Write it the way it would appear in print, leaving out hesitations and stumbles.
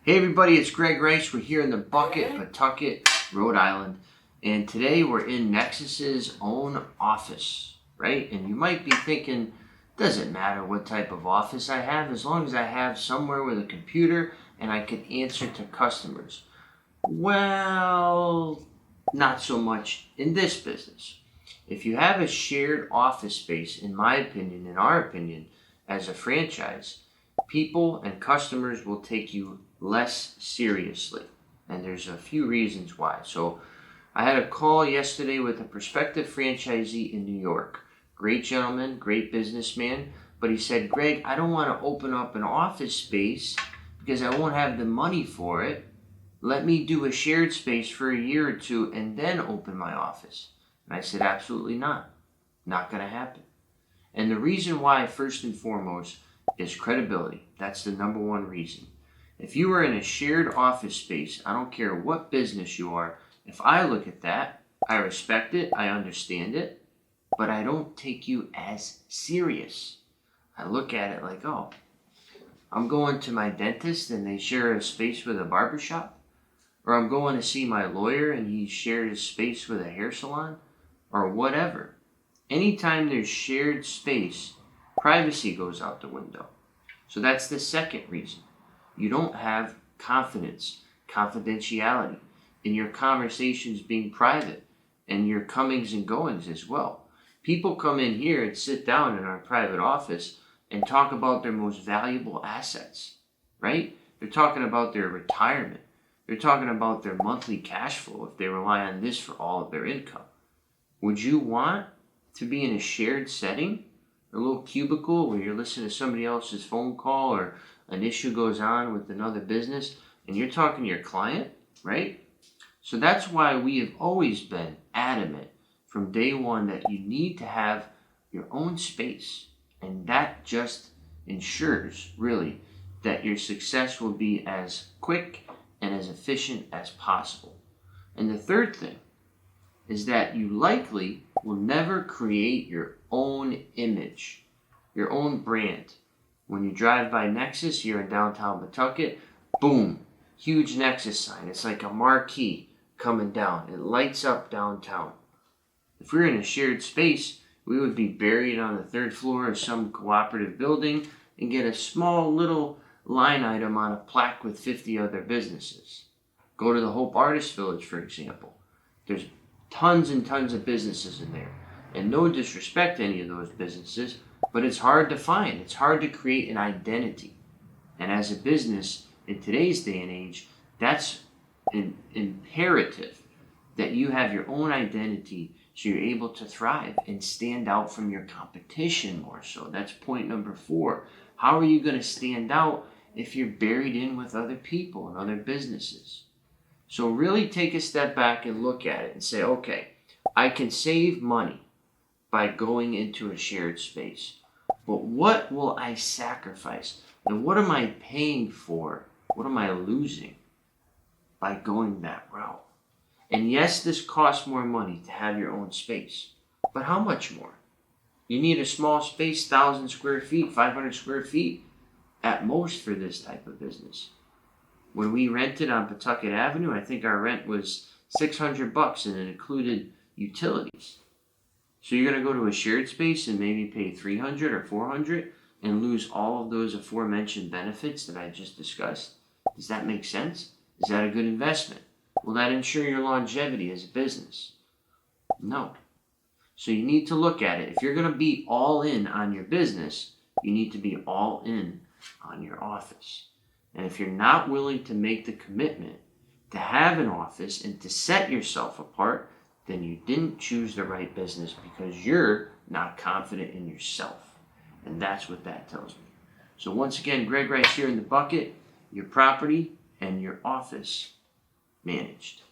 Hey everybody, it's Greg Rice. We're here in the Bucket, Pawtucket, Rhode Island. And today we're in Nexus's own office, right? And you might be thinking, doesn't matter what type of office I have, as long as I have somewhere with a computer and I can answer to customers. Well, not so much in this business. If you have a shared office space, in my opinion, in our opinion, as a franchise, people and customers will take you less seriously. And there's a few reasons why. So I had a call yesterday with a prospective franchisee in New York. Great gentleman, great businessman. But he said, Greg, I don't want to open up an office space because I won't have the money for it. Let me do a shared space for a year or two and then open my office. And I said, absolutely not. Not going to happen. And the reason why, first and foremost, is credibility. That's the number one reason. If you are in a shared office space, I don't care what business you are, if I look at that, I respect it, I understand it, but I don't take you as serious. I look at it like, oh, I'm going to my dentist and they share a space with a barbershop, or I'm going to see my lawyer and he shares space with a hair salon, or whatever. Anytime there's shared space, privacy goes out the window. So that's the second reason. You don't have confidence, confidentiality in your conversations being private and your comings and goings as well. People come in here and sit down in our private office and talk about their most valuable assets, right? They're talking about their retirement. They're talking about their monthly cash flow if they rely on this for all of their income. Would you want to be in a shared setting, a little cubicle where you're listening to somebody else's phone call or an issue goes on with another business and you're talking to your client, right? So that's why we have always been adamant from day one that you need to have your own space. And that just ensures, really, that your success will be as quick and as efficient as possible. And the third thing is that you likely will never create your own image, your own brand. When you drive by Nexus here in downtown Pawtucket, boom, huge Nexus sign. It's like a marquee coming down. It lights up downtown. If we were in a shared space, we would be buried on the third floor of some cooperative building and get a small little line item on a plaque with 50 other businesses. Go to the Hope Artist Village, for example. There's tons and tons of businesses in there. And no disrespect to any of those businesses, but it's hard to find. It's hard to create an identity. And as a business, in today's day and age, that's imperative that you have your own identity so you're able to thrive and stand out from your competition more so. That's point number 4. How are you going to stand out if you're buried in with other people and other businesses? So really take a step back and look at it and say, okay, I can save money by going into a shared space. But what will I sacrifice? And what am I paying for? What am I losing by going that route? And yes, this costs more money to have your own space. But how much more? You need a small space, 1,000 square feet, 500 square feet at most for this type of business. When we rented on Pawtucket Avenue, I think our rent was $600 and it included utilities. So you're going to go to a shared space and maybe pay $300 or $400 and lose all of those aforementioned benefits that I just discussed? Does that make sense? Is that a good investment? Will that ensure your longevity as a business? No. So you need to look at it. If you're going to be all in on your business, you need to be all in on your office. And if you're not willing to make the commitment to have an office and to set yourself apart, then you didn't choose the right business because you're not confident in yourself. And that's what that tells me. So once again, Greg Rice here in the Bucket, your property and your office managed.